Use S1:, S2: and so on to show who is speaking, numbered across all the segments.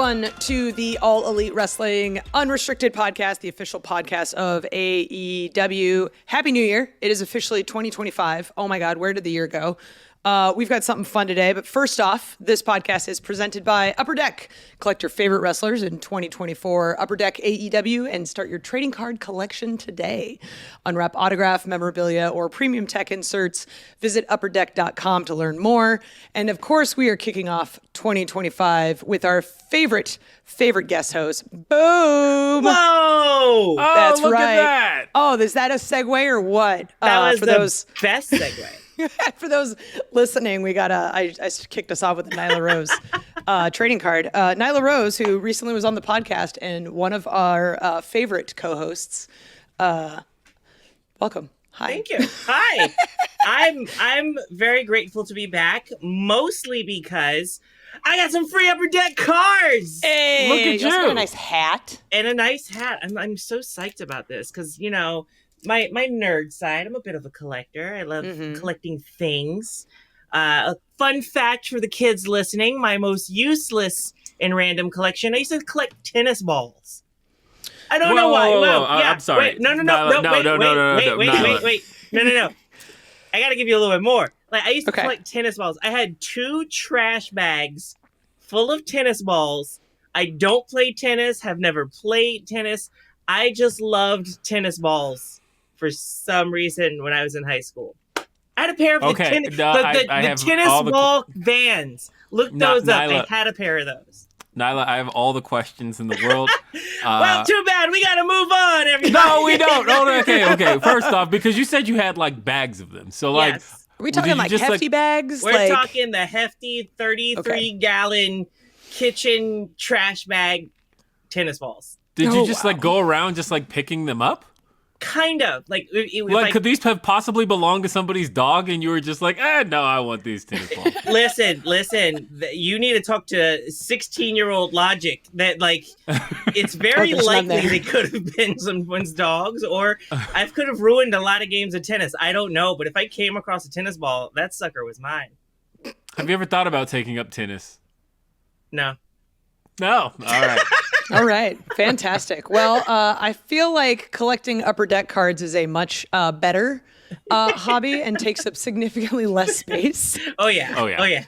S1: everyone, to the All Elite Wrestling Unrestricted podcast, the official podcast of AEW. Happy New Year. It is officially 2025. Oh my God, where did the year go? We've got something fun today, but first off, this podcast is presented by Upper Deck. Collect your favorite wrestlers in 2024, Upper Deck AEW, and start your trading card collection today. Unwrap autograph, memorabilia, or premium tech inserts. Visit upperdeck.com to learn more. And of course, we are kicking off 2025 with our favorite guest host. Boom!
S2: Whoa!
S1: That's
S3: look
S1: right.
S3: at that.
S1: Oh, is that a segue or what?
S2: That was the best segue.
S1: For those listening, I kicked us off with the Nyla Rose trading card. Nyla Rose, who recently was on the podcast and one of our favorite co-hosts. Welcome. Hi.
S2: Thank you. Hi. I'm very grateful to be back, mostly because I got some free Upper Deck cards.
S1: Hey,
S3: look at you.
S1: Also got a nice hat.
S2: And a nice hat. I'm so psyched about this because, you know, my nerd side, I'm a bit of a collector. I love collecting things. A fun fact for the kids listening, my most useless and random collection, I used to collect tennis balls. I don't know why.
S3: Whoa.
S2: Yeah.
S3: I'm sorry.
S2: Wait, no. Wait. No. I got to give you a little bit more. Like, I used to collect tennis balls. I had 2 trash bags full of tennis balls. I don't play tennis, have never played tennis. I just loved tennis balls for some reason when I was in high school. I had a pair of the tennis ball Vans. Look those up.
S3: Nyla,
S2: I had a pair of those.
S3: Nyla, I have all the questions in the world.
S2: Well, too bad. We got to move on, everybody.
S3: No, we don't. Oh, okay. First off, because you said you had like bags of them. So like,
S2: yes.
S1: Are we talking like hefty bags?
S2: We're talking the hefty 33-gallon kitchen trash bag tennis balls.
S3: Did you just like go around just like picking them up?
S2: Kind of. Like
S3: could these have possibly belonged to somebody's dog and you were just like, no, I want these tennis balls?
S2: Listen. You need to talk to 16-year-old logic that, like, it's very likely they could have been someone's dogs, or I could have ruined a lot of games of tennis. I don't know. But if I came across a tennis ball, that sucker was mine.
S3: Have you ever thought about taking up tennis?
S2: No.
S3: All right.
S1: All right. Fantastic. Well, I feel like collecting Upper Deck cards is a much better hobby and takes up significantly less space.
S2: Oh, yeah.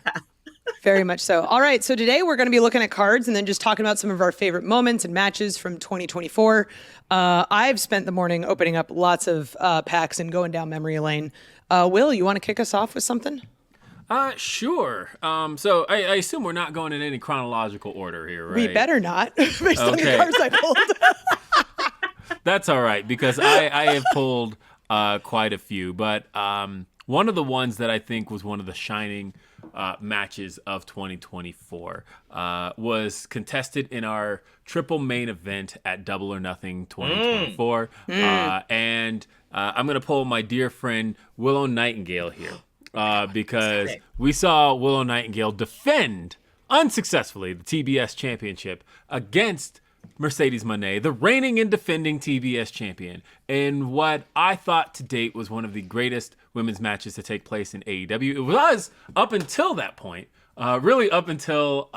S1: Very much so. All right. So today we're going to be looking at cards and then just talking about some of our favorite moments and matches from 2024. I've spent the morning opening up lots of packs and going down memory lane. Will, you want to kick us off with something?
S3: Sure. So I assume we're not going in any chronological order here, right?
S1: We better not, based on the cards I pulled.
S3: That's all right, because I have pulled quite a few. But one of the ones that I think was one of the shining matches of 2024 was contested in our triple main event at Double or Nothing 2024. And I'm going to pull my dear friend Willow Nightingale here. Because we saw Willow Nightingale defend unsuccessfully the TBS championship against Mercedes Moné, the reigning and defending TBS champion, in what I thought to date was one of the greatest women's matches to take place in AEW. It was, up until that point, really up until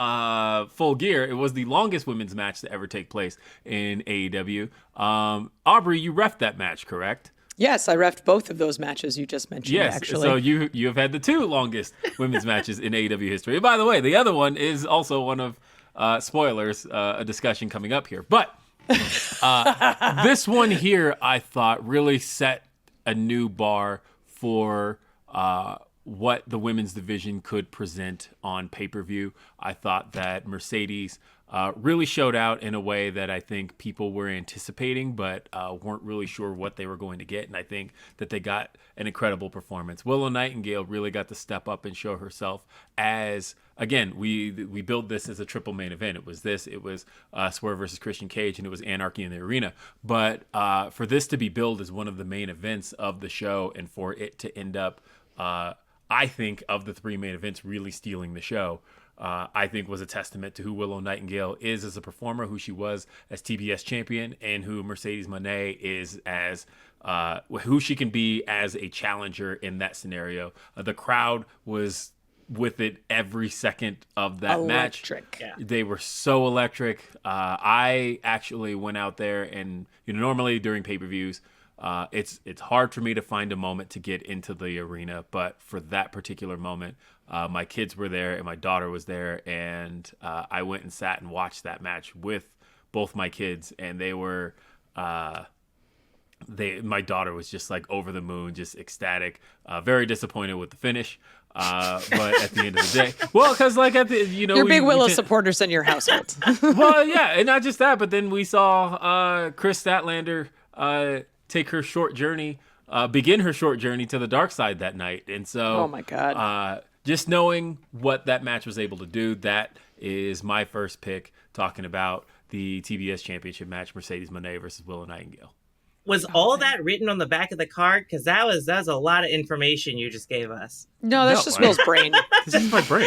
S3: Full Gear, it was the longest women's match to ever take place in AEW. Aubrey, you reffed that match, correct?
S1: Yes, I reffed both of those matches you just mentioned, actually.
S3: So you have had the 2 longest women's matches in AEW history. And by the way, the other one is also one of, spoilers, a discussion coming up here. But this one here, I thought, really set a new bar for what the women's division could present on pay-per-view. I thought that Mercedes really showed out in a way that I think people were anticipating, but weren't really sure what they were going to get. And I think that they got an incredible performance. Willow Nightingale really got to step up and show herself as, again, we build this as a triple main event. It was Swerve versus Christian Cage, and it was Anarchy in the Arena. But for this to be billed as one of the main events of the show, and for it to end up, I think, of the 3 main events, really stealing the show, I think was a testament to who Willow Nightingale is as a performer, who she was as TBS champion, and who Mercedes Moné is as who she can be as a challenger in that scenario. The crowd was with it every second of that
S1: electric.
S3: match.
S2: Yeah.
S3: They were so electric. I actually went out there and, normally during pay-per-views, it's hard for me to find a moment to get into the arena, but for that particular moment, my kids were there and my daughter was there, and I went and sat and watched that match with both my kids, and they were my daughter was just like over the moon, just ecstatic, very disappointed with the finish. But at the end of the day, well, because like at the
S1: you're big Willow supporters in your household.
S3: Well, yeah, and not just that, but then we saw Chris Statlander take her short journey, begin her short journey to the dark side that night, and so
S1: oh my God,
S3: just knowing what that match was able to do, that is my first pick. Talking about the TBS Championship match, Mercedes Moné versus Willow Nightingale.
S2: Was all that written on the back of the card? Because that was a lot of information you just gave us.
S1: No, that's just Will's brain.
S3: This is my brain.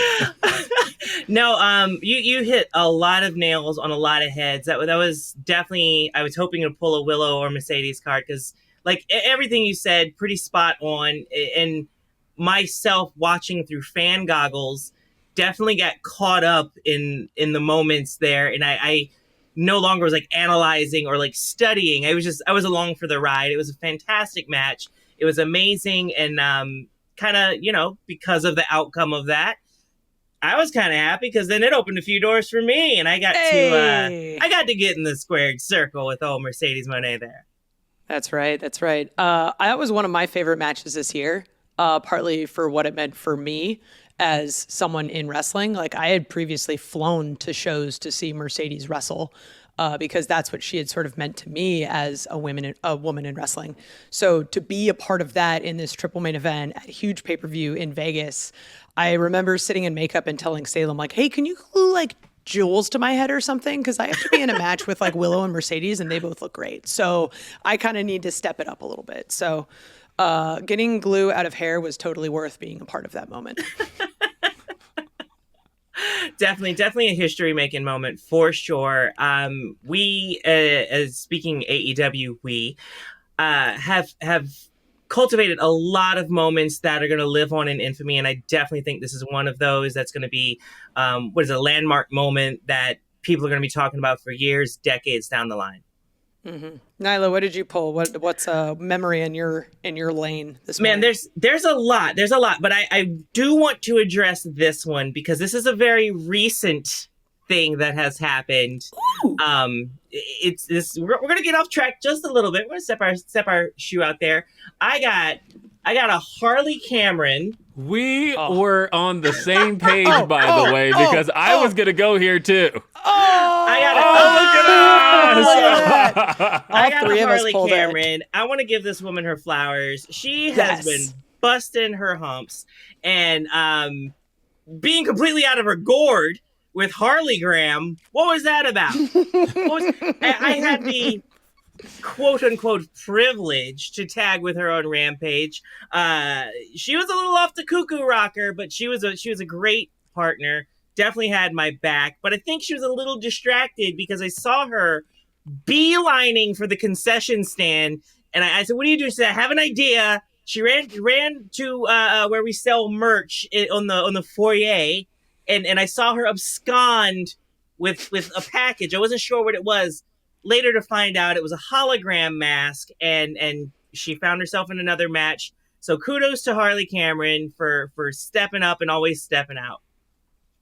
S2: No, you hit a lot of nails on a lot of heads. That was definitely, I was hoping to pull a Willow or Mercedes card because, like, everything you said, pretty spot on. And myself watching through fan goggles definitely got caught up in the moments there, and I no longer was like analyzing or like studying. I was along for the ride. It was a fantastic match. It was amazing, and kind of, because of the outcome of that, I was kind of happy because then it opened a few doors for me, and I got to get in the squared circle with old Mercedes Moné there.
S1: That's right. That was one of my favorite matches this year, partly for what it meant for me as someone in wrestling. Like, I had previously flown to shows to see Mercedes wrestle because that's what she had sort of meant to me as a woman in wrestling. So to be a part of that in this triple main event at a huge pay-per-view in Vegas, I remember sitting in makeup and telling Salem, like, hey, can you glue like jewels to my head or something? Because I have to be in a match with like Willow and Mercedes and they both look great. So I kind of need to step it up a little bit. So getting glue out of hair was totally worth being a part of that moment.
S2: Definitely a history-making moment for sure. We, as speaking AEW, we have cultivated a lot of moments that are going to live on in infamy, and I definitely think this is one of those that's going to be a landmark moment that people are going to be talking about for years, decades down the line.
S1: Mm-hmm. Nyla, what did you pull? What's a memory in your lane this morning?
S2: Man, there's a lot, but I do want to address this one because this is a very recent thing that has happened.
S1: Ooh.
S2: It's this. We're gonna get off track just a little bit. We're gonna step our shoe out there. I got a Harley Cameron.
S3: We were on the same page, by the way, because I was gonna go here too.
S2: I got a Harley Cameron. I want to give this woman her flowers. She has been busting her humps and being completely out of her gourd with Harley Graham. What was that about? I had the quote unquote privilege to tag with her on Rampage. She was a little off the cuckoo rocker, but she was a great partner. Definitely had my back, but I think she was a little distracted because I saw her beelining for the concession stand, and I said, "What are you doing?" She said, "I have an idea." She ran to where we sell merch on the foyer, and I saw her abscond with a package. I wasn't sure what it was. Later to find out it was a hologram mask, and she found herself in another match. So kudos to Harley Cameron for stepping up and always stepping out.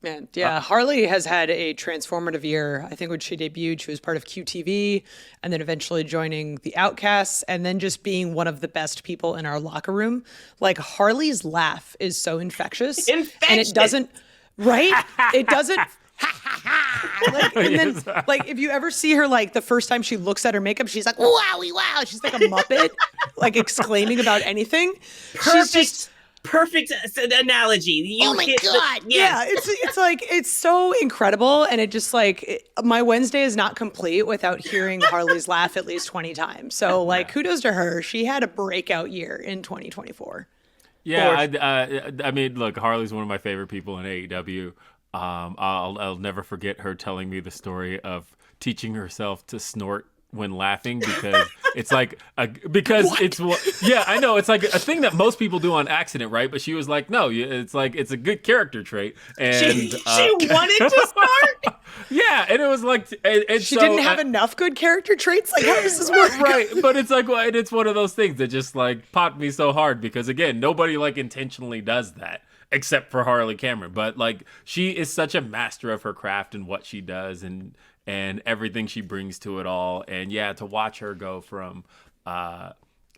S1: Man, yeah, Harley has had a transformative year. I think when she debuted, she was part of QTV and then eventually joining the Outcasts and then just being one of the best people in our locker room. Like, Harley's laugh is so infectious. And it doesn't, right? It doesn't. Like, and then, like, if you ever see her, like, the first time she looks at her makeup, she's like, wowie, wow. She's like a Muppet, like, exclaiming about anything. She's just...
S2: Perfect analogy.
S1: Oh my God. Yeah, it's like, it's so incredible. And it just like, my Wednesday is not complete without hearing Harley's laugh at least 20 times. So like, kudos to her. She had a breakout year in 2024.
S3: Yeah, I mean, look, Harley's one of my favorite people in AEW. I'll never forget her telling me the story of teaching herself to snort when laughing because it's like I know it's like a thing that most people do on accident, right? But she was like, no, it's like it's a good character trait, and
S2: she wanted to start.
S3: Yeah, and it was like, and
S1: she didn't have enough good character traits. Like, how does this work?
S3: Right, but it's like, and it's one of those things that just like popped me so hard because again, nobody like intentionally does that except for Harley Cameron. But like, she is such a master of her craft and what she does, and everything she brings to it all. And yeah, to watch her go from,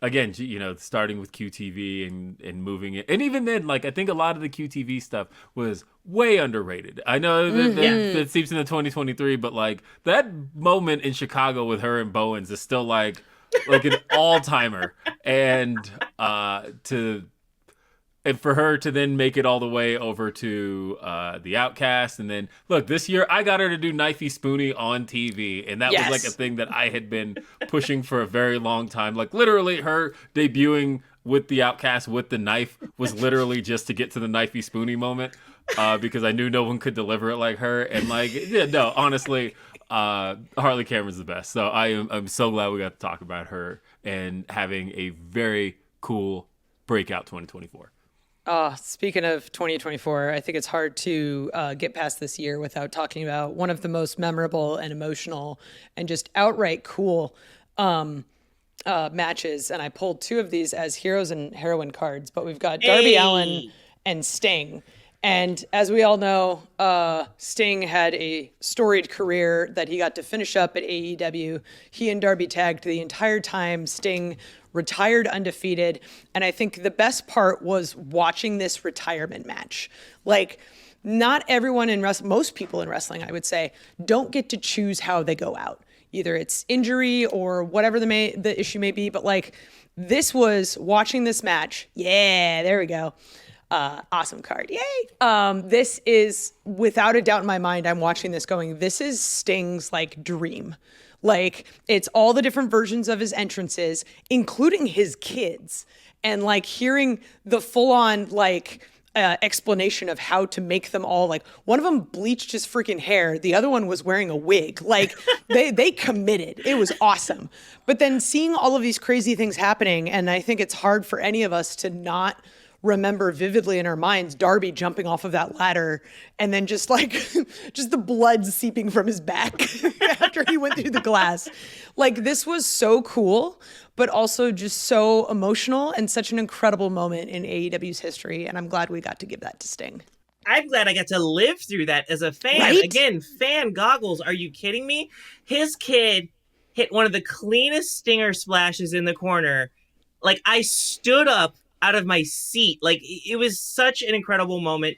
S3: again, starting with QTV and moving it. And even then, like, I think a lot of the QTV stuff was way underrated. I know that seeps into 2023, but like that moment in Chicago with her and Bowens is still like an all-timer. And and for her to then make it all the way over to the Outcast, and then look, this year I got her to do Knifey Spoony on TV, and that was like a thing that I had been pushing for a very long time. Like literally, her debuting with the Outcast with the knife was literally just to get to the Knifey Spoony moment, because I knew no one could deliver it like her. And like, honestly, Harley Cameron's the best. So I'm so glad we got to talk about her and having a very cool breakout 2024.
S1: Speaking of 2024, I think it's hard to get past this year without talking about one of the most memorable and emotional and just outright cool matches. And I pulled two of these as heroes and heroine cards, but we've got Darby Allin and Sting. And as we all know, Sting had a storied career that he got to finish up at AEW. He and Darby tagged the entire time. Sting retired undefeated. And I think the best part was watching this retirement match. Like, not everyone in wrestling, most people in wrestling, I would say, don't get to choose how they go out. Either it's injury or whatever the issue may be. But like, this was watching this match. Yeah, there we go. Awesome card. Yay. This is, without a doubt in my mind, I'm watching this going, this is Sting's like dream. Like, it's all the different versions of his entrances, including his kids, and like hearing the full on like explanation of how to make them all, like, one of them bleached his freaking hair. The other one was wearing a wig. Like, they committed. It was awesome. But then seeing all of these crazy things happening, and I think it's hard for any of us to not remember vividly in our minds Darby jumping off of that ladder and then just like just the blood seeping from his back after he went through the glass. Like, this was so cool, but also just so emotional and such an incredible moment in AEW's history. And I'm glad we got to give that to Sting.
S2: I'm glad I got to live through that as a fan.
S1: Right?
S2: Again, fan goggles. Are you kidding me? His kid hit one of the cleanest stinger splashes in the corner. Like, I stood up out of my seat. Like, it was such an incredible moment.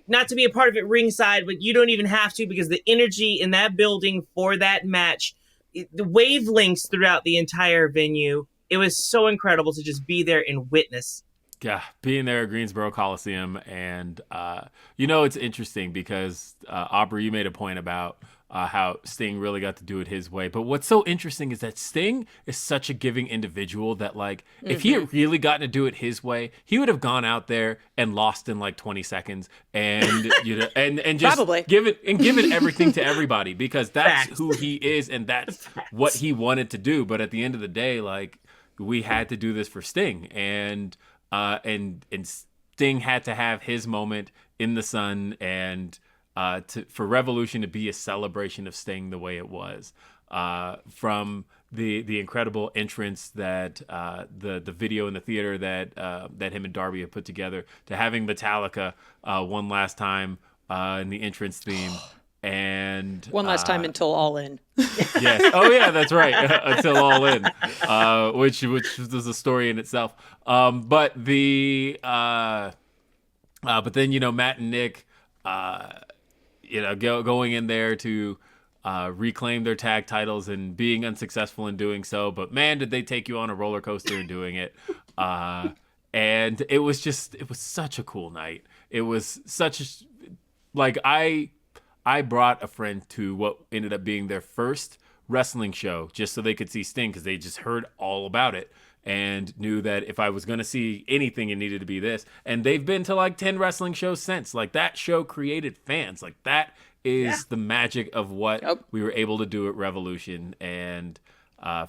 S2: Not to be a part of it ringside, but you don't even have to, because the energy in that building for that match, the wavelengths throughout the entire venue, it was so incredible to just be there and witness.
S3: Yeah, being there at Greensboro Coliseum. And, it's interesting because, Aubrey, you made a point about how Sting really got to do it his way. But what's so interesting is that Sting is such a giving individual that, like, if he had really gotten to do it his way, he would have gone out there and lost in like 20 seconds and and just
S1: Probably.
S3: given everything to everybody, because that's
S2: Facts.
S3: who he is and that's what he wanted to do. But at the end of the day, like, we had to do this for Sting, and Sting had to have his moment in the sun, and for Revolution to be a celebration of Sting the way it was, from the incredible entrance that the video in the theater that him and Darby have put together, to having Metallica one last time in the entrance theme. And
S1: One last time until All In.
S3: Yes. Oh yeah, that's right. Until All In, which was a story in itself. But then Matt and Nick, going in there to reclaim their tag titles and being unsuccessful in doing so. But man, did they take you on a roller coaster in doing it. And it was such a cool night. It was I brought a friend to what ended up being their first wrestling show just so they could see Sting, because they just heard all about it and knew that if I was going to see anything, it needed to be this. And they've been to like 10 wrestling shows since. Like, that show created fans. Like, that is the magic of what we were able to do at Revolution, and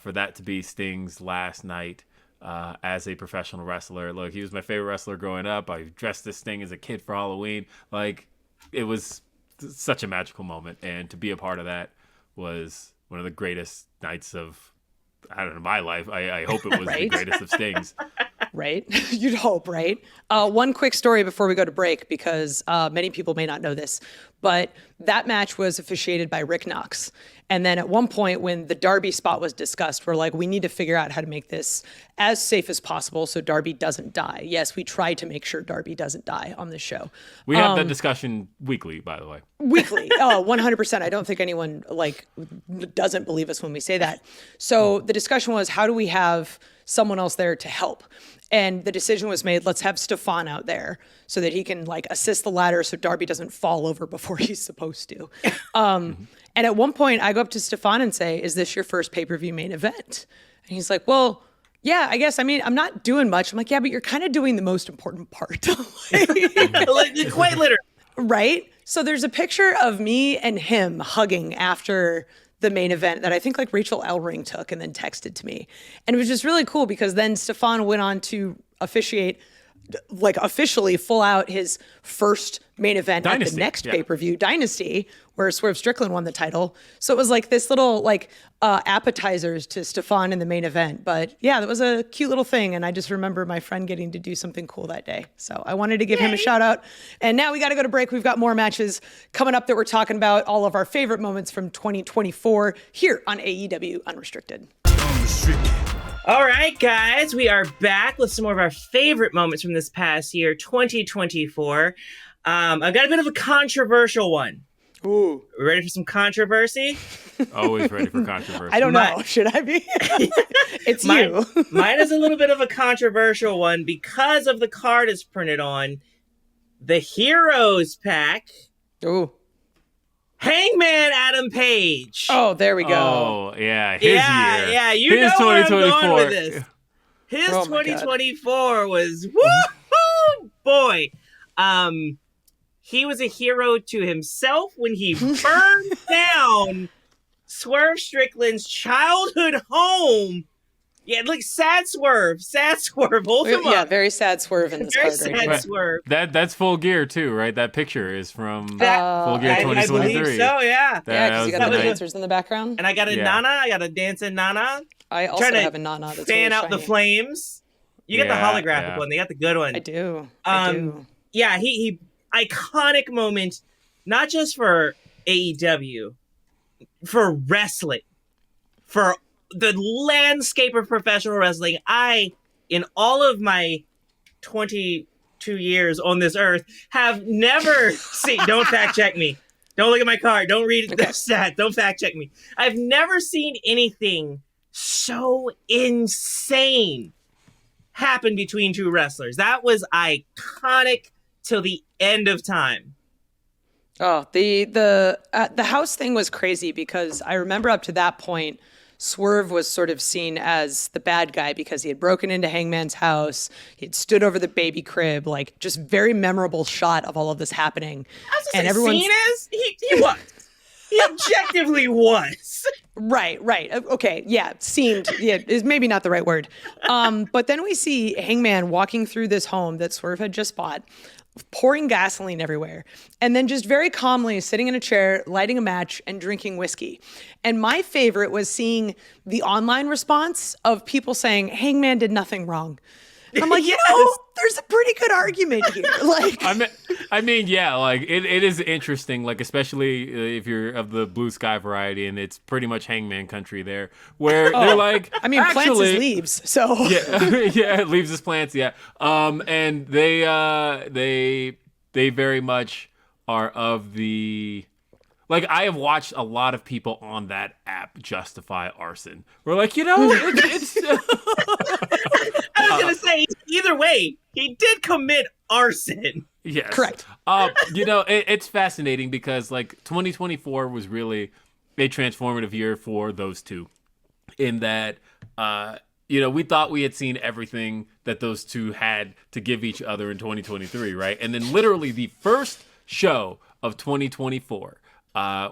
S3: for that to be Sting's last night as a professional wrestler. Look, he was my favorite wrestler growing up. I dressed as Sting as a kid for Halloween. Like, it was such a magical moment, and to be a part of that was one of the greatest nights of, I don't know, my life. I hope it was the greatest of Sting's.
S1: Right? You'd hope, right? One quick story before we go to break, because many people may not know this, but that match was officiated by Rick Knox. And then at one point when the Darby spot was discussed, we're like, we need to figure out how to make this as safe as possible so Darby doesn't die. Yes, we try to make sure Darby doesn't die on this show.
S3: We have that discussion weekly, by the way.
S1: Weekly. Oh, 100%. I don't think anyone doesn't believe us when we say that. So the discussion was, how do we have someone else there to help? And the decision was made, let's have Stefan out there so that he can assist the ladder so Darby doesn't fall over before he's supposed to. And at one point I go up to Stefan and say, is this your first pay-per-view main event? And he's like, well, yeah, I guess. I mean, I'm not doing much. I'm like, yeah, but you're kind of doing the most important part.
S2: Quite literally.
S1: Right? So there's a picture of me and him hugging after the main event that I think Rachel Ellering took and then texted to me. And it was just really cool because then Stefan went on to officiate, officially full out his first main event Dynasty, at the next pay-per-view, Dynasty, where Swerve Strickland won the title. So it was this little appetizers to Stefan in the main event. But yeah, that was a cute little thing. And I just remember my friend getting to do something cool that day. So I wanted to give him a shout out. And now we got to go to break. We've got more matches coming up that we're talking about, all of our favorite moments from 2024 here on AEW Unrestricted.
S2: All right, guys, we are back with some more of our favorite moments from this past year, 2024. I've got a bit of a controversial one.
S1: Ooh.
S2: Ready for some controversy?
S3: Always ready for controversy.
S1: I don't know. Should I be? It's you.
S2: Mine is a little bit of a controversial one because of the card it's printed on. The Heroes pack.
S1: Ooh.
S2: Hangman Adam Page.
S1: Oh, there we go.
S3: Oh, yeah. His year.
S2: Yeah, you
S3: His
S2: know where I'm going with this. His 2024 was, woo-hoo, boy. He was a hero to himself when he burned down Swerve Strickland's childhood home. Yeah, sad Swerve. Hold him up.
S1: Yeah, very sad Swerve in this card right here.
S2: Swerve.
S3: That's Full Gear too, right? That picture is from Full Gear 2023.
S2: I believe so, yeah.
S1: Because you got the dancers in the background.
S2: And I got a Nana. I got a dancing Nana.
S1: I also have a Nana that's
S2: fan
S1: really
S2: out the flames. You got the holographic one. They got the good one.
S1: I do.
S2: Yeah, he iconic moment, not just for AEW, for wrestling, for the landscape of professional wrestling. In all of my 22 years on this earth, have never seen, don't fact check me. Don't look at my card. Don't read the stat. Don't fact check me. I've never seen anything so insane happen between two wrestlers. That was iconic till the end of time.
S1: Oh, the house thing was crazy because I remember up to that point, Swerve was sort of seen as the bad guy because he had broken into Hangman's house. He had stood over the baby crib, just very memorable shot of all of this happening.
S2: And everyone seen as he was. He objectively was.
S1: Right. Okay. Yeah. Seemed. Yeah. Is maybe not the right word. But then we see Hangman walking through this home that Swerve had just bought, pouring gasoline everywhere, and then just very calmly sitting in a chair, lighting a match and drinking whiskey. And my favorite was seeing the online response of people saying Hangman did nothing wrong. I'm like, there's a pretty good argument here.
S3: I mean, yeah, it is interesting, especially if you're of the blue sky variety, and it's pretty much Hangman country there, where they're like,
S1: I mean, plants is leaves, so
S3: yeah, leaves is plants, yeah. And they very much are of the. I have watched a lot of people on that app justify arson. We're like, it's.
S2: I was going to say, either way, he did commit arson.
S3: Yes.
S1: Correct.
S3: It's fascinating because, 2024 was really a transformative year for those two. In that, we thought we had seen everything that those two had to give each other in 2023, right? And then literally the first show of 2024,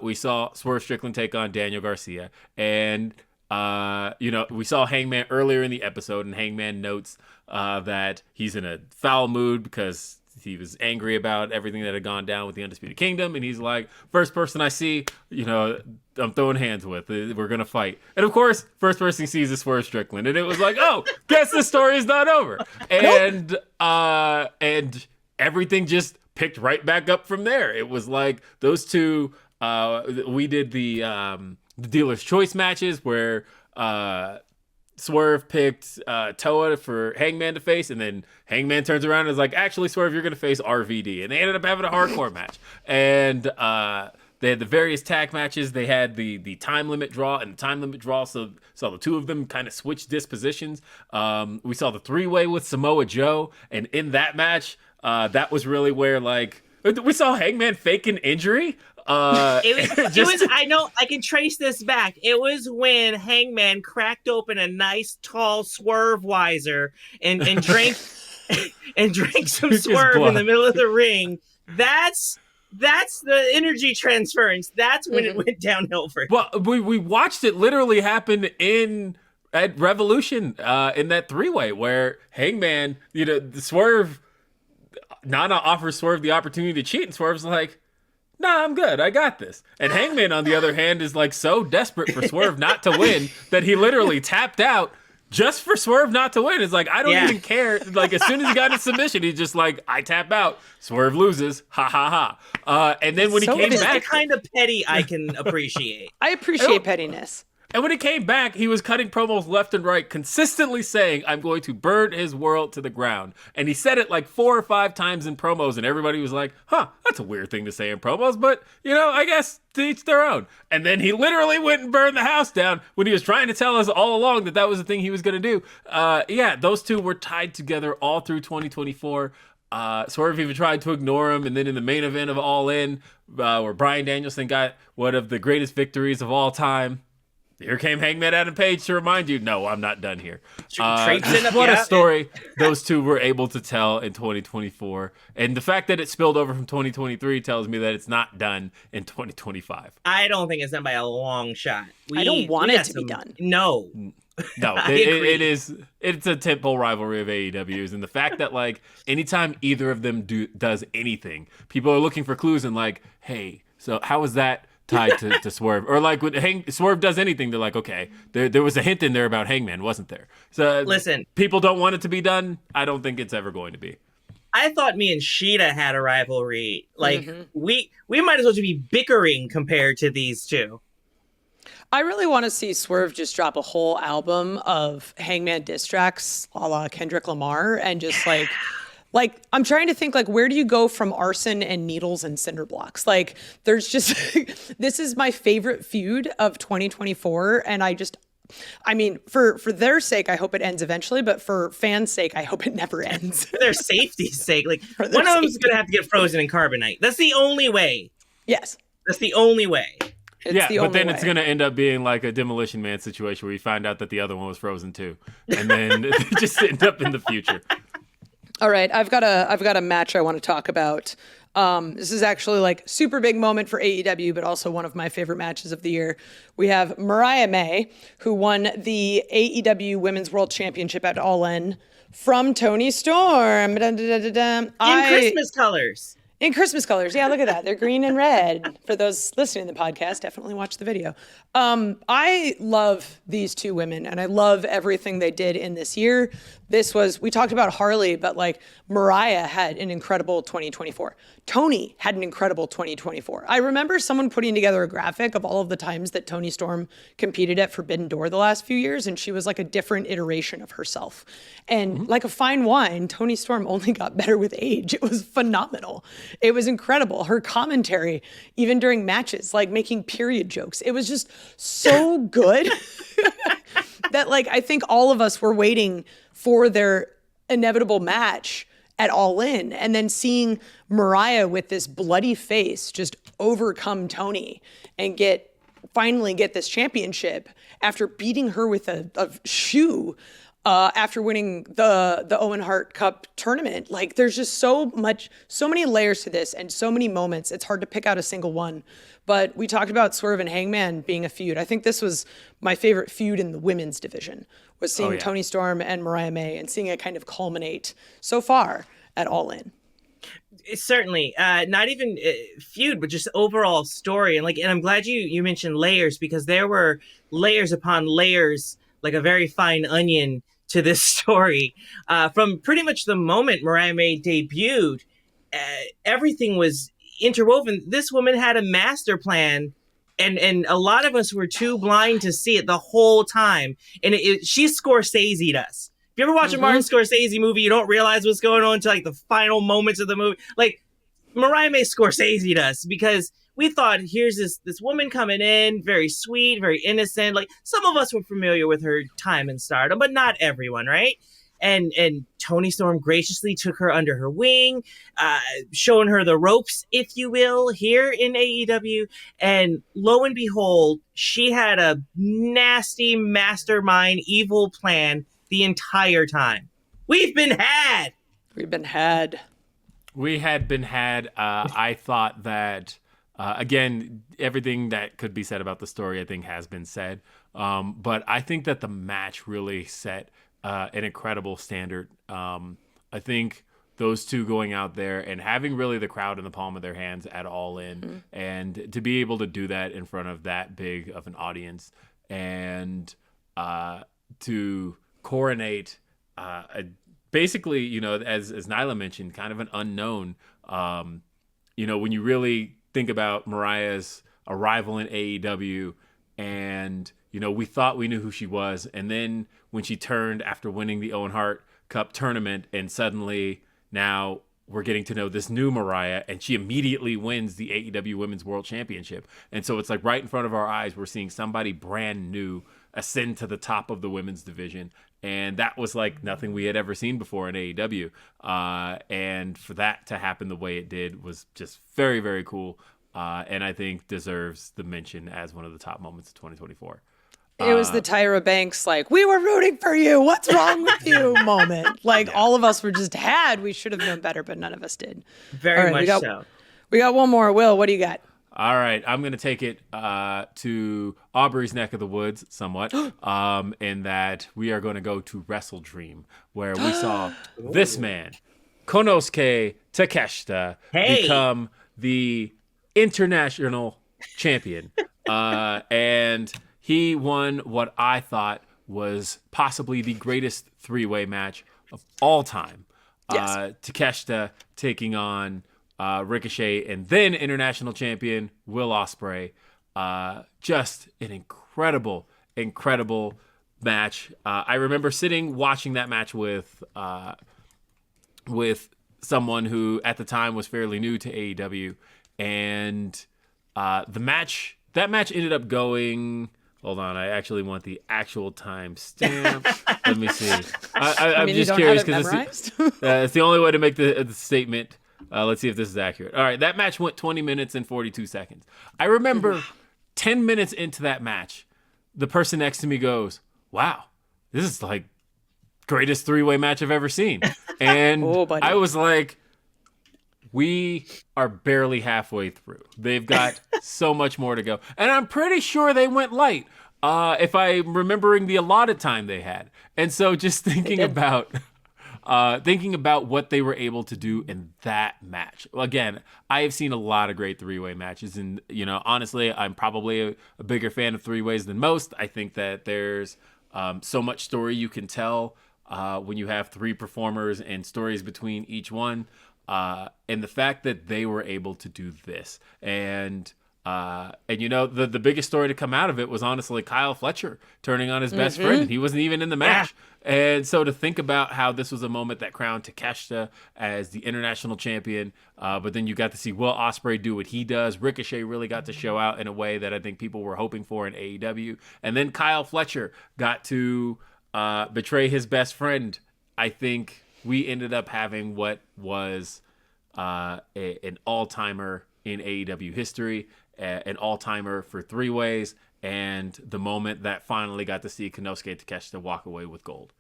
S3: we saw Swerve Strickland take on Daniel Garcia. And, we saw Hangman earlier in the episode, and Hangman notes that he's in a foul mood because he was angry about everything that had gone down with the Undisputed Kingdom. And he's like, first person I see, I'm throwing hands with. We're going to fight. And of course, first person he sees is Swerve Strickland. And it was like, oh, guess the story is not over. And everything just picked right back up from there. It was like those two, we did the dealer's choice matches where Swerve picked Toa for Hangman to face, and then Hangman turns around and is like, actually, Swerve, you're going to face RVD. And they ended up having a hardcore match. And they had the various tag matches. They had the time limit draw and the time limit draw, so the two of them kind of switched dispositions. We saw the three-way with Samoa Joe, and in that match, that was really where, we saw Hangman fake an injury.
S2: It was. I know. I can trace this back. It was when Hangman cracked open a nice tall Swerve-Weiser and drank and drank some Swerve in the middle of the ring. That's the energy transference. That's when it went downhill for him.
S3: Well, we watched it literally happen at Revolution in that three-way where Hangman, the Swerve, Nana offers Swerve the opportunity to cheat, and Swerve's like, nah, I'm good. I got this. And Hangman, on the other hand, is so desperate for Swerve not to win that he literally tapped out just for Swerve not to win. It's like, I don't even care. As soon as he got his submission, he's just like, I tap out. Swerve loses. Ha, ha, ha. And then when he came back...
S2: the kind of petty I can appreciate.
S1: I appreciate pettiness.
S3: And when he came back, he was cutting promos left and right, consistently saying, I'm going to burn his world to the ground. And he said it 4 or 5 times in promos, and everybody was like, that's a weird thing to say in promos, but, I guess to each their own. And then he literally went and burned the house down when he was trying to tell us all along that was the thing he was going to do. Those two were tied together all through 2024. Swerve even tried to ignore him, and then in the main event of All In, where Bryan Danielson got one of the greatest victories of all time, here came Hangman Adam Page to remind you, no, I'm not done here. What a story those two were able to tell in 2024. And the fact that it spilled over from 2023 tells me that it's not done in 2025.
S2: I don't think it's done by a long shot.
S1: I don't want it to be done.
S2: No.
S3: No, it's a tentpole rivalry of AEW's, and the fact that anytime either of them does anything, people are looking for clues and hey, so how is that tied to Swerve? Or when Swerve does anything, they're like, okay, there was a hint in there about Hangman, wasn't there? So
S2: listen,
S3: people don't want it to be done. I don't think it's ever going to be.
S2: I thought me and Sheeta had a rivalry. We might as well be bickering compared to these two.
S1: I really want to see Swerve just drop a whole album of Hangman diss tracks a la Kendrick Lamar and just I'm trying to think where do you go from arson and needles and cinder blocks? There's just this is my favorite feud of 2024, and for their sake, I hope it ends eventually, but for fans' sake, I hope it never ends.
S2: For their safety's sake, one of them's gonna have to get frozen in carbonite. That's the only way.
S1: Yes,
S2: that's the only way.
S3: But then it's going to end up being a Demolition Man situation where you find out that the other one was frozen too. And then it just end up in the future.
S1: All right, I've got a match I want to talk about. This is actually super big moment for AEW, but also one of my favorite matches of the year. We have Mariah May, who won the AEW Women's World Championship at All In from Toni Storm.
S2: In Christmas colors.
S1: In Christmas colors. Yeah, look at that. They're green and red. For those listening to the podcast, definitely watch the video. I love these two women, and I love everything they did in this year. We talked about Harley, but Mariah had an incredible 2024. Toni had an incredible 2024. I remember someone putting together a graphic of all of the times that Toni Storm competed at Forbidden Door the last few years, and she was a different iteration of herself. And like a fine wine, Toni Storm only got better with age. It was phenomenal. It was incredible. Her commentary, even during matches, making period jokes, it was just so good that I think all of us were waiting for their inevitable match at All In, and then seeing Mariah with this bloody face just overcome Toni and finally get this championship after beating her with a shoe. after winning the Owen Hart Cup tournament. Like, there's just so many layers to this and so many moments. It's hard to pick out a single one. But we talked about Swerve and Hangman being a feud. I think this was my favorite feud in the women's division, was seeing Toni Storm and Mariah May and seeing it kind of culminate so far at All In.
S2: Certainly, not even feud, but just overall story. And I'm glad you mentioned layers, because there were layers upon layers, like a very fine onion to this story. From pretty much the moment Mariah May debuted, everything was interwoven. This woman had a master plan, and a lot of us were too blind to see it the whole time. And she Scorsese'd us. If you ever watch a Martin Scorsese movie, you don't realize what's going on until the final moments of the movie. Mariah May Scorsese'd us, because we thought, here's this woman coming in, very sweet, very innocent. Some of us were familiar with her time in Stardom, but not everyone, right? And Toni Storm graciously took her under her wing, showing her the ropes, if you will, here in AEW. And lo and behold, she had a nasty mastermind evil plan the entire time. We've been had.
S1: We had been had. I thought
S3: that, again, everything that could be said about the story, I think, has been said. But I think that the match really set an incredible standard. I think those two going out there and having really the crowd in the palm of their hands at All In, and to be able to do that in front of that big of an audience, and to coronate basically, as Nyla mentioned, kind of an unknown. When you really think about Mariah's arrival in AEW, and we thought we knew who she was, and then when she turned after winning the Owen Hart Cup tournament, and suddenly now we're getting to know this new Mariah, and she immediately wins the AEW Women's World Championship. And so it's right in front of our eyes, we're seeing somebody brand new ascend to the top of the women's division. And that was nothing we had ever seen before in AEW. And for that to happen the way it did was just very, very cool. And I think deserves the mention as one of the top moments of 2024.
S1: It was the Tyra Banks, we were rooting for you, what's wrong with you moment. All of us were just we should have known better, but none of us did.
S2: Very much so.
S1: We got one more. Will, what do you got?
S3: All right, I'm going to take it to Aubrey's neck of the woods somewhat, in that we are going to go to WrestleDream, where we saw this man, Konosuke Takeshita, become the international champion. And he won what I thought was possibly the greatest three-way match of all time. Yes. Takeshita taking on Ricochet, and then international champion Will Ospreay. Just an incredible match. I remember watching that match with someone who at the time was fairly new to AEW, and that match ended up going. Hold on, I actually want the actual time stamp. Let me see. I'm just curious because it's the only way to make the statement. Let's see if this is accurate. All right, that match went 20 minutes and 42 seconds. I remember 10 minutes into that match, the person next to me goes, "Wow, this is greatest three-way match I've ever seen." And I was like, we are barely halfway through. They've got so much more to go. And I'm pretty sure they went light, if I'm remembering the allotted time they had. And so just thinking about what they were able to do in that match. Again, I have seen a lot of great three-way matches. And, honestly, I'm probably a bigger fan of three-ways than most. I think that there's so much story you can tell when you have three performers and stories between each one. And the fact that they were able to do this, and the biggest story to come out of it was honestly Kyle Fletcher turning on his best friend. He wasn't even in the match. And so to think about how this was a moment that crowned Takeshita as the international champion, but then you got to see Will Ospreay do what he does. Ricochet really got to show out in a way that I think people were hoping for in AEW. And then Kyle Fletcher got to betray his best friend. I think we ended up having what was an all-timer in AEW history, an all-timer for three-ways, and the moment that finally got to see Konosuke Takeshita walk away with gold.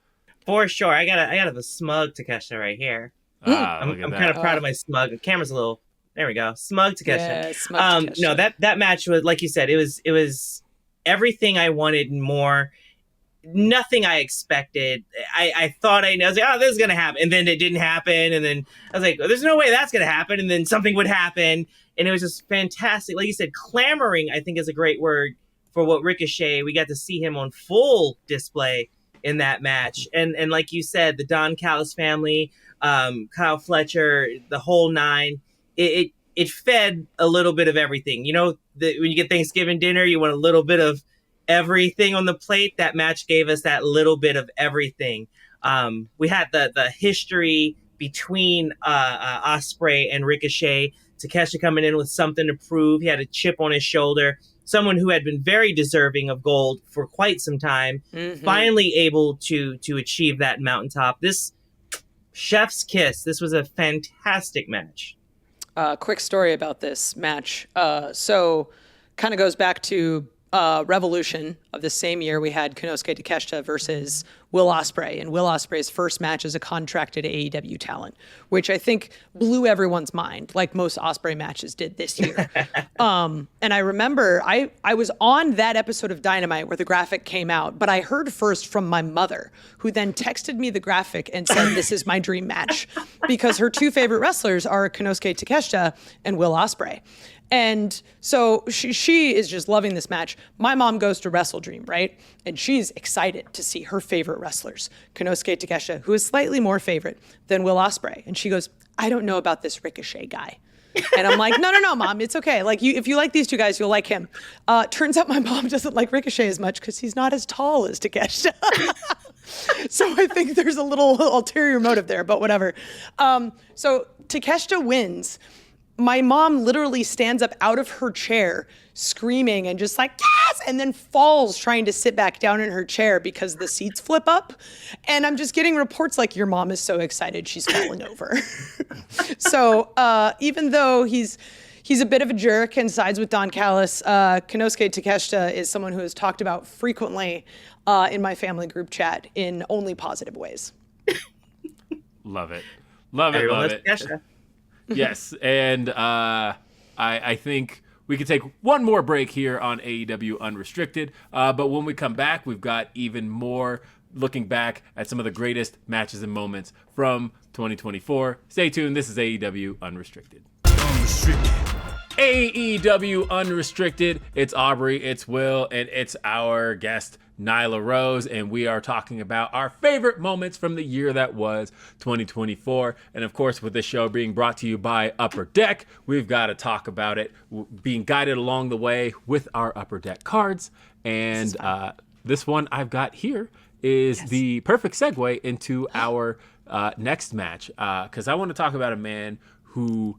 S2: For sure. I got a smug Takeshita right here. I'm kind of proud of my smug. The camera's a little. There we go. Smug Takeshita.
S1: Yeah, smug Takeshita.
S2: No, that match was, like you said, it was everything I wanted and more. Nothing I expected. I thought I was like, oh, this is gonna happen, and then it didn't happen, and then I was like, oh, there's no way that's gonna happen, and then something would happen, and it was just fantastic. Like you said, clamoring, I think, is a great word for what Ricochet. We got to see him on full display in that match, and like you said, the Don Callis family, Kyle Fletcher, the whole nine. It fed a little bit of everything. You know, when you get Thanksgiving dinner, you want a little bit of everything on the plate. That match gave us that little bit of everything. We had the history between Ospreay and Ricochet. Takeshita coming in with something to prove. He had a chip on his shoulder. Someone who had been very deserving of gold for quite some time. Mm-hmm. Finally able to achieve that mountaintop. This chef's kiss. This was a fantastic match.
S1: Quick story about this match. So kind of goes back to Revolution of the same year. We had Konosuke Takeshita versus Will Ospreay, and Will Ospreay's first match as a contracted AEW talent, which I think blew everyone's mind, like most Ospreay matches did this year. And I remember I was on that episode of Dynamite where the graphic came out, but I heard first from my mother, who then texted me the graphic and said, "This is my dream match," because her two favorite wrestlers are Konosuke Takeshita and Will Ospreay. And so she is just loving this match. My mom goes to WrestleDream, right? And she's excited to see her favorite wrestlers, Konosuke Takeshita, who is slightly more favorite than Will Ospreay. And she goes, "I don't know about this Ricochet guy." And I'm like, no, Mom, it's okay. Like, if you like these two guys, you'll like him. Turns out my mom doesn't like Ricochet as much because he's not as tall as Takeshita. So I think there's a little ulterior motive there, but whatever. So Takeshita wins. My mom literally stands up out of her chair screaming and just like, yes, and then falls trying to sit back down in her chair because the seats flip up. And I'm just getting reports like, your mom is so excited she's falling over. So even though he's a bit of a jerk and sides with Don Callis, Konosuke Takeshita is someone who is talked about frequently in my family group chat in only positive ways.
S3: Love it. Love it. Yes, and I think we could take one more break here on AEW Unrestricted, but when we come back, we've got even more looking back at some of the greatest matches and moments from 2024. Stay tuned. This is AEW Unrestricted. AEW Unrestricted. It's Aubrey, it's Will, and it's our guest, Nyla Rose, and we are talking about our favorite moments from the year that was 2024. And of course, with this show being brought to you by Upper Deck, we've got to talk about it, being guided along the way with our Upper Deck cards. And this one I've got here is the perfect segue into our next match, because I want to talk about a man who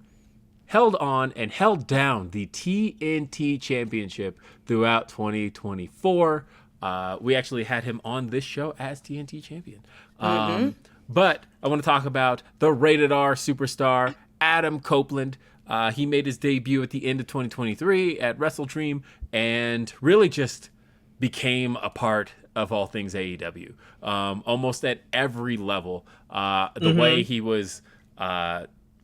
S3: held on and held down the TNT Championship throughout 2024. We actually had him on this show as TNT champion. But I want to talk about the rated R superstar, Adam Copeland. He made his debut at the end of 2023 at WrestleDream and really just became a part of all things AEW. Almost at every level. The way he was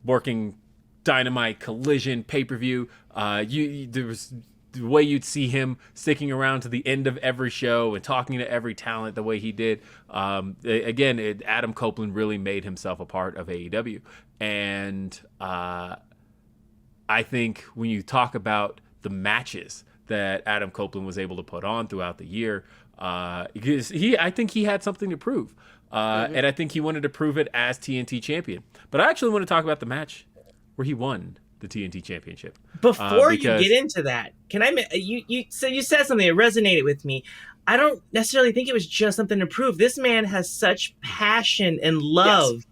S3: working Dynamite, Collision, pay-per-view, there was the way you'd see him sticking around to the end of every show and talking to every talent the way he did. Adam Copeland really made himself a part of AEW. And I think when you talk about the matches that Adam Copeland was able to put on throughout the year, because I think he had something to prove. And I think he wanted to prove it as TNT champion. But I actually want to talk about the match where he won the TNT Championship.
S2: Before you get into that, can I? You said something that resonated with me. I don't necessarily think it was just something to prove. This man has such passion and love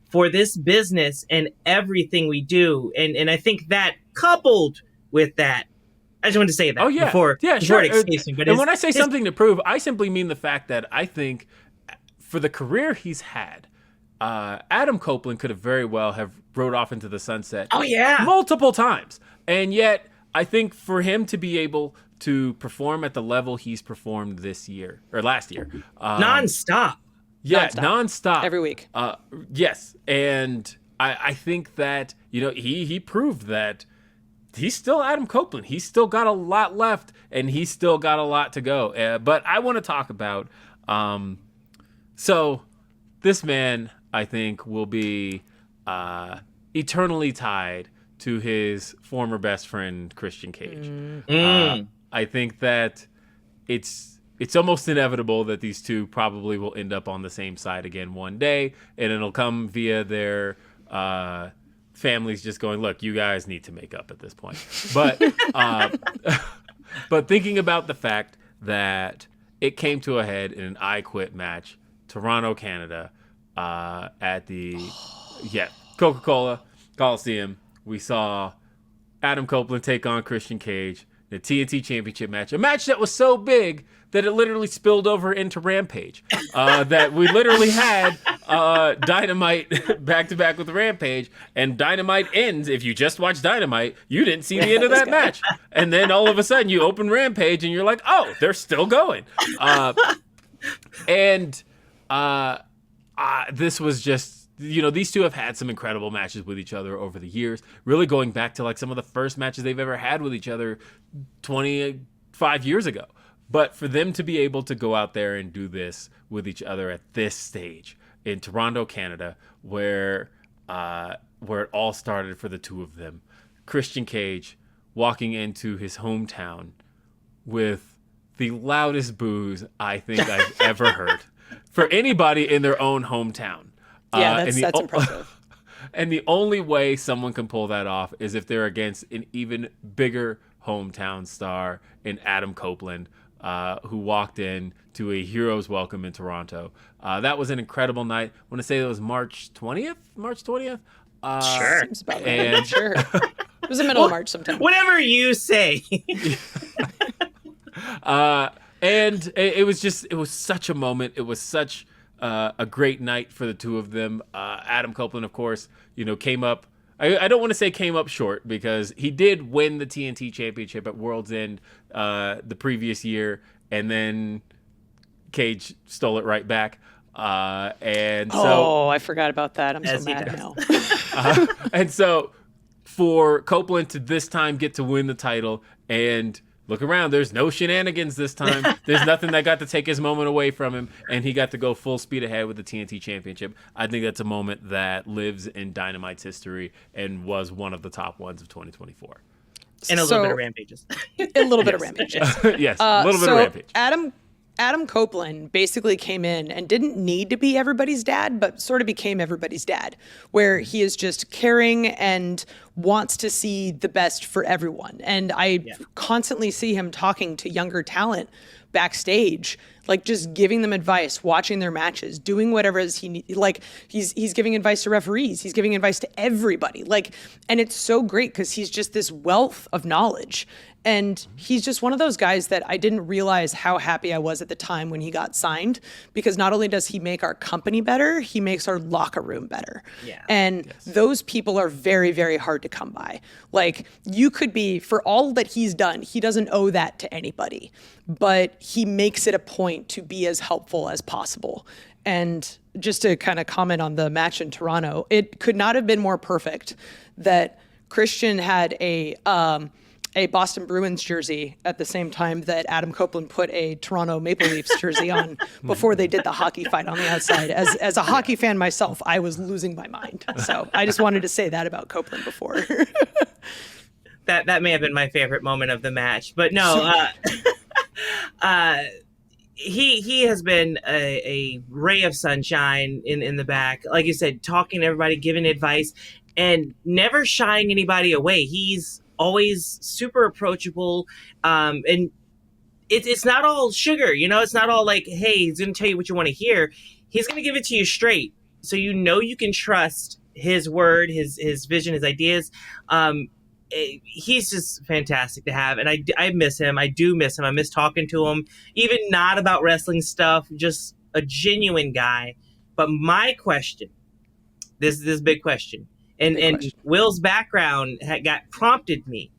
S2: for this business and everything we do, and I think that coupled with that, I just wanted to say that. Before it escapes me. But
S3: when I say something to prove, I simply mean the fact that I think for the career he's had, Adam Copeland could have very well have rode off into the sunset multiple times. And yet, I think for him to be able to perform at the level he's performed this year, or last year.
S2: Non-stop.
S3: Yeah, nonstop.
S1: Every week.
S3: Yes. And I think that, he proved that he's still Adam Copeland. He's still got a lot left, and he's still got a lot to go. But I want to talk about, so this man, I think, will be eternally tied to his former best friend, Christian Cage. I think that it's almost inevitable that these two probably will end up on the same side again one day, and it'll come via their families just going, look, you guys need to make up at this point. But but thinking about the fact that it came to a head in an I Quit match, Toronto, Canada, at the Coca-Cola Coliseum, we saw Adam Copeland take on Christian Cage, the TNT Championship match, a match that was so big that it literally spilled over into Rampage. That we literally had Dynamite back-to-back with Rampage, and Dynamite ends. If you just watch Dynamite, you didn't see the end of that match. And then all of a sudden you open Rampage and you're like, oh, they're still going. This was just, these two have had some incredible matches with each other over the years, really going back to like some of the first matches they've ever had with each other 25 years ago. But for them to be able to go out there and do this with each other at this stage in Toronto, Canada, where it all started for the two of them, Christian Cage walking into his hometown with the loudest boos I think I've ever heard for anybody in their own hometown.
S1: Yeah, that's impressive.
S3: And the only way someone can pull that off is if they're against an even bigger hometown star in Adam Copeland, who walked in to a hero's welcome in Toronto. That was an incredible night. I want to say it was March 20th?
S2: Sure.
S1: Seems about right. Sure. It was the middle of March sometime.
S2: Whatever you say.
S3: And it was such a moment. It was such a great night for the two of them. Adam Copeland, of course, came up. I don't want to say came up short, because he did win the TNT Championship at World's End the previous year, and then Cage stole it right back.
S1: I forgot about that. I'm so mad now.
S3: And so for Copeland to this time get to win the title and look around, there's no shenanigans this time. There's nothing that got to take his moment away from him, and he got to go full speed ahead with the TNT Championship. I think that's a moment that lives in Dynamite's history and was one of the top ones of 2024.
S2: And a little bit of Rampages.
S1: A little bit of Rampages.
S3: Yes, a little bit of Rampage.
S1: Adam Copeland basically came in and didn't need to be everybody's dad, but sort of became everybody's dad, where he is just caring and wants to see the best for everyone. And I constantly see him talking to younger talent backstage, like just giving them advice, watching their matches, doing whatever it is he needs. Like he's giving advice to referees. He's giving advice to everybody. And it's so great because he's just this wealth of knowledge. And he's just one of those guys that I didn't realize how happy I was at the time when he got signed, because not only does he make our company better, he makes our locker room better. Yeah. And those people are very, very hard to come by. Like, you could be, for all that he's done, he doesn't owe that to anybody, but he makes it a point to be as helpful as possible. And just to kind of comment on the match in Toronto, it could not have been more perfect that Christian had a Boston Bruins jersey at the same time that Adam Copeland put a Toronto Maple Leafs jersey on before they did the hockey fight on the outside. As a hockey fan myself, I was losing my mind. So I just wanted to say that about Copeland before.
S2: That may have been my favorite moment of the match, but no, he has been a ray of sunshine in the back. Like you said, talking to everybody, giving advice, and never shying anybody away. He's always super approachable, and it's not all sugar, it's not all like, hey, he's gonna tell you what you want to hear. He's gonna give it to you straight, so you can trust his word, his vision, his ideas. He's just fantastic to have, and I miss him. I do miss him. I miss talking to him, even not about wrestling stuff, just a genuine guy. But my question, this big question, and Will's background got prompted me.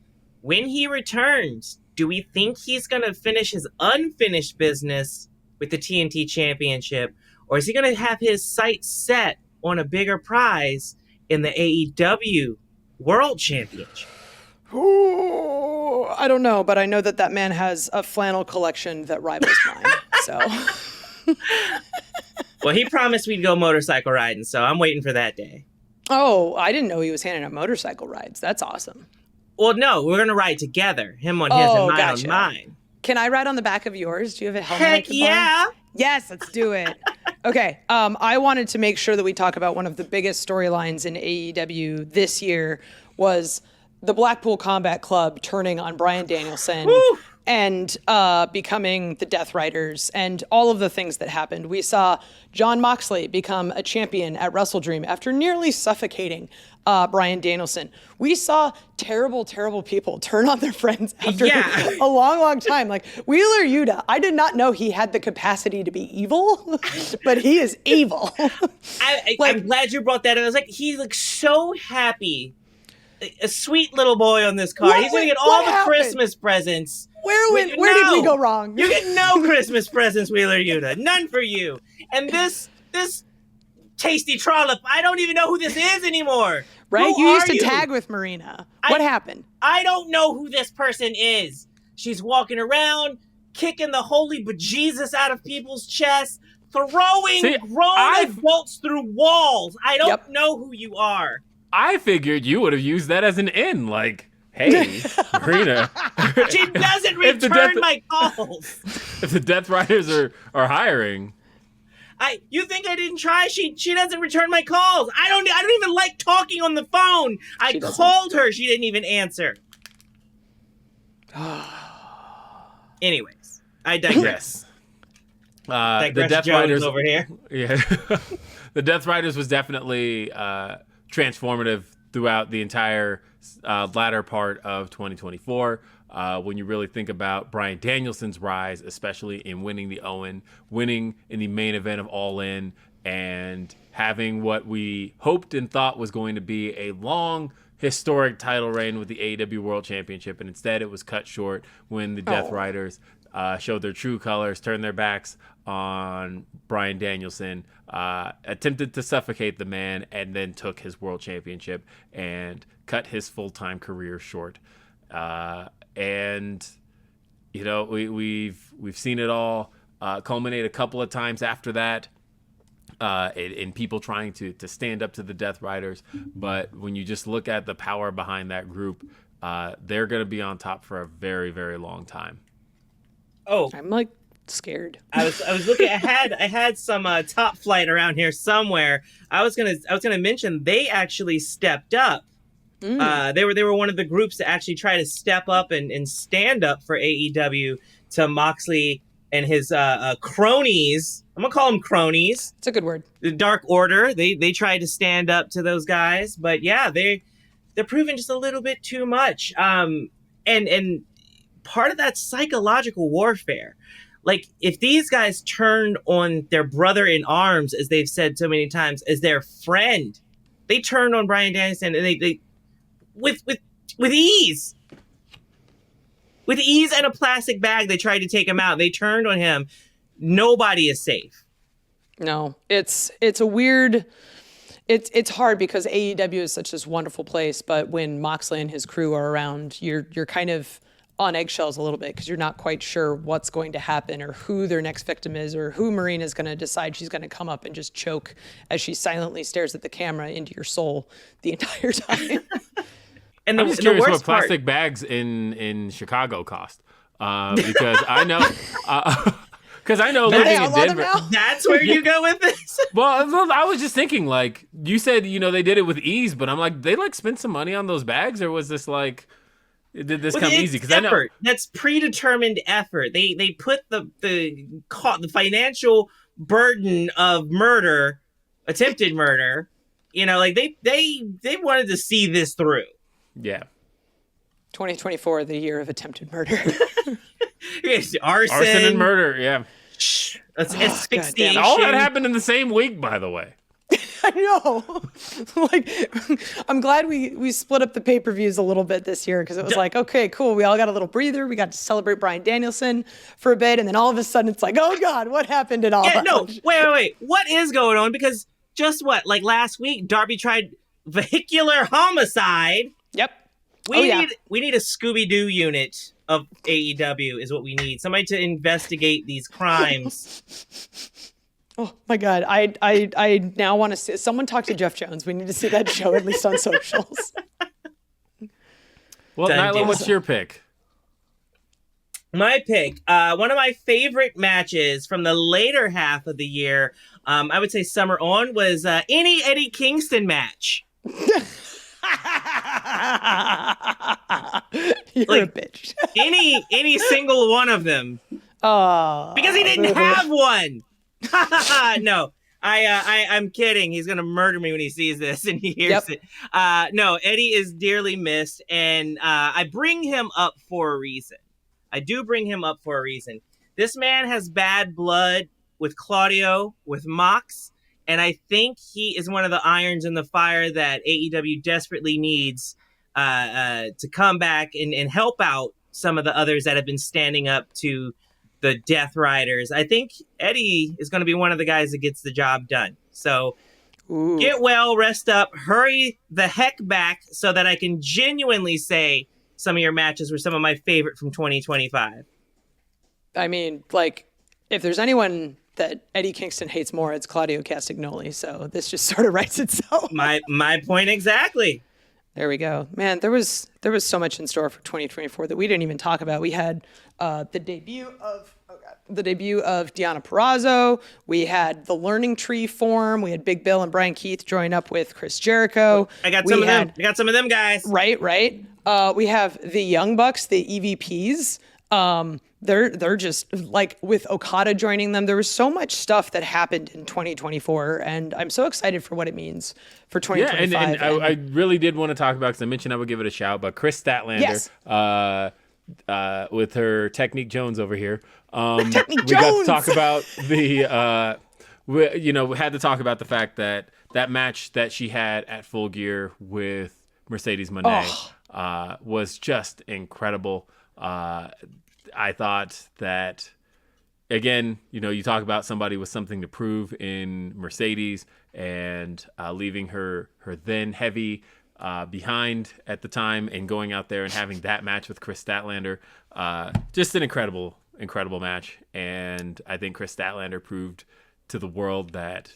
S2: When he returns, do we think he's going to finish his unfinished business with the TNT Championship, or is he going to have his sights set on a bigger prize in the AEW World Championship?
S1: Ooh, I don't know, but I know that man has a flannel collection that rivals mine. So,
S2: well, he promised we'd go motorcycle riding, so I'm waiting for that day.
S1: Oh, I didn't know he was handing out motorcycle rides. That's awesome.
S2: Well, no, we're gonna ride together. Him on his and mine on mine.
S1: Can I ride on the back of yours? Do you have a helmet?
S2: Heck yeah!
S1: Yes, let's do it. Okay, I wanted to make sure that we talk about one of the biggest storylines in AEW this year was the Blackpool Combat Club turning on Bryan Danielson.
S2: Woo!
S1: And becoming the Death Riders and all of the things that happened. We saw Jon Moxley become a champion at WrestleDream after nearly suffocating Bryan Danielson. We saw terrible, terrible people turn on their friends after a long, long time. Like Wheeler Yuta, I did not know he had the capacity to be evil, but he is evil.
S2: I'm glad you brought that in. I was like, he looks so happy. A sweet little boy on this card. He's going to get all the Christmas presents.
S1: Where did we go wrong?
S2: You get no Christmas presents, Wheeler Yuta. None for you. And this tasty trollop, I don't even know who this is anymore.
S1: Right? You used to tag with Marina. What happened?
S2: I don't know who this person is. She's walking around, kicking the holy bejesus out of people's chests, throwing grown adults through walls. I don't know who you are.
S3: I figured you would have used that as an in, like, hey, Marina.
S2: She doesn't return my calls.
S3: If the Death Riders are hiring.
S2: You think I didn't try? She doesn't return my calls. I don't even like talking on the phone. I called her. She didn't even answer. Anyways, I digress.
S3: The Death Riders
S2: over here.
S3: Yeah. The Death Riders was definitely transformative throughout the entire latter part of 2024. When you really think about Bryan Danielson's rise, especially in winning the Owen, winning in the main event of All In, and having what we hoped and thought was going to be a long, historic title reign with the AEW World Championship, and instead it was cut short when the Death Riders showed their true colors, turned their backs on Bryan Danielson, attempted to suffocate the man, and then took his world championship and cut his full-time career short. And you know, we've seen it all culminate a couple of times after that, in people trying to stand up to the Death Riders. But when you just look at the power behind that group, they're going to be on top for a very, very long time.
S2: Oh,
S1: I'm like scared.
S2: I was looking. I had some Top Flight around here somewhere. I was gonna mention they actually stepped up. They were one of the groups to actually try to step up and stand up for AEW to Moxley and his cronies. I'm gonna call them cronies.
S1: It's a good word.
S2: The Dark Order. They tried to stand up to those guys, but yeah, they're proving just a little bit too much. And part of that psychological warfare. Like, if these guys turned on their brother in arms, as they've said so many times, as their friend, they turned on Bryan Danielson, and they with ease. With ease and a plastic bag, they tried to take him out. They turned on him. Nobody is safe.
S1: No, it's a weird. It's hard because AEW is such this wonderful place, but when Moxley and his crew are around, you're kind of on eggshells a little bit because you're not quite sure what's going to happen or who their next victim is or who Marina's going to decide she's going to come up and just choke as she silently stares at the camera into your soul the entire time.
S3: And I'm just curious what plastic bags in Chicago cost, because I know living in Denver.
S2: That's where you go with this.
S3: Well, I was just thinking, like you said, they did it with ease, but I'm like, they spent some money on those bags, or was this like? Did this come easy? Because I know
S2: that's predetermined effort. They put the financial burden of murder, attempted murder. Like they wanted to see this through.
S3: Yeah.
S1: 2024, the year of attempted murder.
S2: Arson
S3: and murder. Yeah.
S2: Asphyxiation.
S3: All that happened in the same week, by the way.
S1: I know. Like, I'm glad we split up the pay-per-views a little bit this year because it was like, okay, cool. We all got a little breather. We got to celebrate Bryan Danielson for a bit. And then all of a sudden it's like, oh God, what happened at all?
S2: Yeah, no, wait. What is going on? Because just like last week, Darby tried vehicular homicide.
S1: Yep.
S2: We need a Scooby-Doo unit of AEW is what we need. Somebody to investigate these crimes.
S1: Oh my God. I now want to see someone talk to Jeff Jones. We need to see that show at least on socials.
S3: Well, Nyla, what's your pick?
S2: My pick, one of my favorite matches from the later half of the year, I would say summer on, was any Eddie Kingston match.
S1: You're a bitch.
S2: any single one of them.
S1: Oh,
S2: because he didn't have one. No, I'm kidding. He's gonna murder me when he sees this and he hears it. No, Eddie is dearly missed, and I bring him up for a reason. I do bring him up for a reason. This man has bad blood with Claudio, with Mox, and I think he is one of the irons in the fire that AEW desperately needs to come back and help out some of the others that have been standing up to the Death Riders. I think Eddie is going to be one of the guys that gets the job done. So get well, rest up, hurry the heck back so that I can genuinely say some of your matches were some of my favorite from 2025.
S1: I mean, like, if there's anyone that Eddie Kingston hates more, it's Claudio Castagnoli. So this just sort of writes itself.
S2: My point exactly.
S1: There we go. Man, there was so much in store for 2024 that we didn't even talk about. We had the debut of Deonna Purrazzo. We had the Learning Tree form. We had Big Bill and Brian Keith join up with Chris Jericho.
S2: I got some of them guys.
S1: Right. We have the Young Bucks, the EVPs. They're just like with Okada joining them. There was so much stuff that happened in 2024, and I'm so excited for what it means for 2025.
S3: Yeah, and I really did want to talk about, because I mentioned I would give it a shout, but Chris Statlander, with her Technique Jones over here.
S1: Technique
S3: we got
S1: Jones!
S3: to talk about we had to talk about the fact that match that she had at Full Gear with Mercedes Moné was just incredible. I thought that, again, you talk about somebody with something to prove in Mercedes and leaving her then heavy behind at the time and going out there and having that match with Chris Statlander. Just an incredible match. And I think Chris Statlander proved to the world that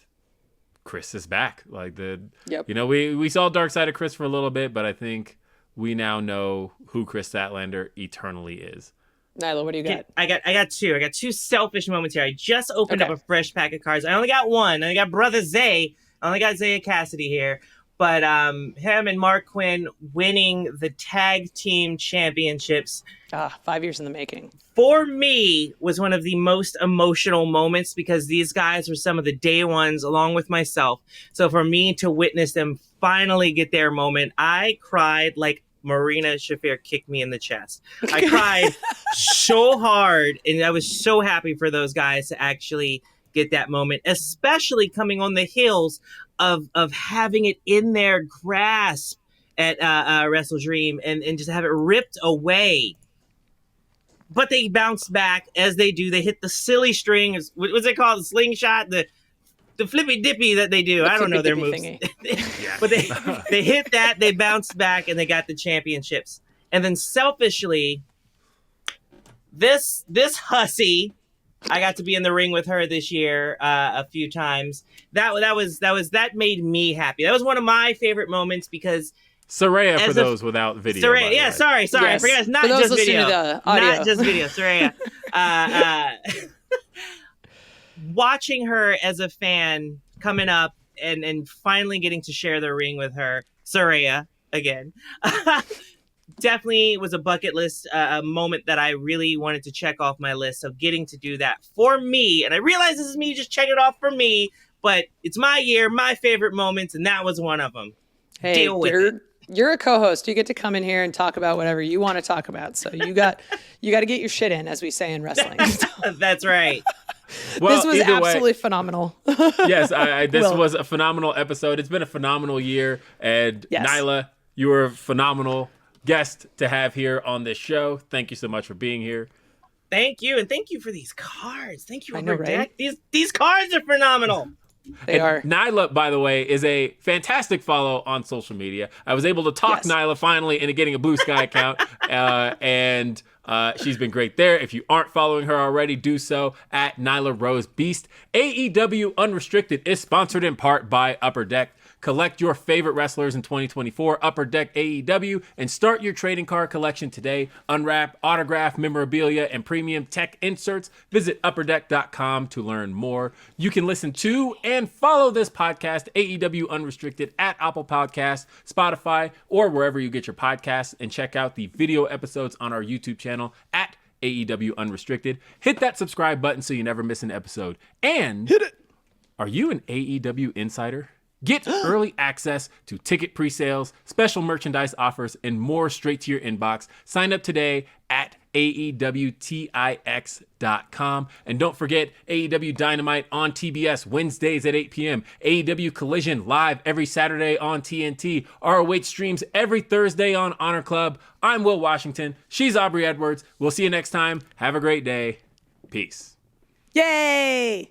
S3: Chris is back. Like we saw Dark Side of Chris for a little bit, but I think we now know who Chris Statlander eternally is.
S1: Nyla, what do you got?
S2: I got two. I got two selfish moments here. I just opened up a fresh pack of cards. I only got one. I got Brother Zay. I only got Zaya Cassidy here. But him and Mark Quinn winning the tag team championships.
S1: 5 years in the making.
S2: For me, was one of the most emotional moments because these guys were some of the day ones along with myself. So for me to witness them finally get their moment, I cried like Marina Shafir kicked me in the chest. I cried so hard, and I was so happy for those guys to actually get that moment, especially coming on the heels of having it in their grasp at WrestleDream and just have it ripped away. But they bounced back as they do. They hit the silly string. What's it called? The slingshot? The flippy dippy that they do. I don't know their moves. But they hit that, they bounced back, and they got the championships. And then selfishly, this hussy, I got to be in the ring with her this year a few times. That made me happy. That was one of my favorite moments because
S3: Saraya, for those without video.
S2: Saraya, yeah, sorry. Yes. I forgot it's not just video. Not just video, Saraya. Watching her as a fan coming up and finally getting to share the ring with her, Saraya, again, definitely was a bucket list moment that I really wanted to check off my list. So getting to do that for me, and I realize this is me just checking it off for me, but it's my year, my favorite moments, and that was one of them.
S1: Hey,
S2: deal with it.
S1: You're a co-host. You get to come in here and talk about whatever you want to talk about. So you got to get your shit in, as we say in wrestling.
S2: That's right.
S3: Well,
S1: this was
S3: either way,
S1: absolutely phenomenal.
S3: yes, this
S1: Will.
S3: was a phenomenal episode. It's been a phenomenal year. And
S1: Yes.
S3: Nyla, you were a phenomenal guest to have here on this show. Thank you so much for being here.
S2: Thank you, and thank you for these cards. Thank you,
S1: I know,
S2: Upper
S1: right?
S2: Deck. These cards are phenomenal.
S1: They are.
S3: Nyla, by the way, is a fantastic follow on social media. I was able to talk
S1: Yes.
S3: Nyla finally into getting a Blue Sky account, and she's been great there. If you aren't following her already, do so at Nyla Rose Beast. AEW Unrestricted is sponsored in part by Upper Deck. Collect your favorite wrestlers in 2024, Upper Deck AEW, and start your trading card collection today. Unwrap, autograph, memorabilia, and premium tech inserts. Visit upperdeck.com to learn more. You can listen to and follow this podcast, AEW Unrestricted, at Apple Podcasts, Spotify, or wherever you get your podcasts, and check out the video episodes on our YouTube channel at AEW Unrestricted. Hit that subscribe button so you never miss an episode. And hit it. Are you an AEW insider? Get early access to ticket pre-sales, special merchandise offers, and more straight to your inbox. Sign up today at AEWTIX.com. And don't forget AEW Dynamite on TBS Wednesdays at 8 p.m. AEW Collision live every Saturday on TNT. ROH streams every Thursday on Honor Club. I'm Will Washington. She's Aubrey Edwards. We'll see you next time. Have a great day. Peace.
S1: Yay!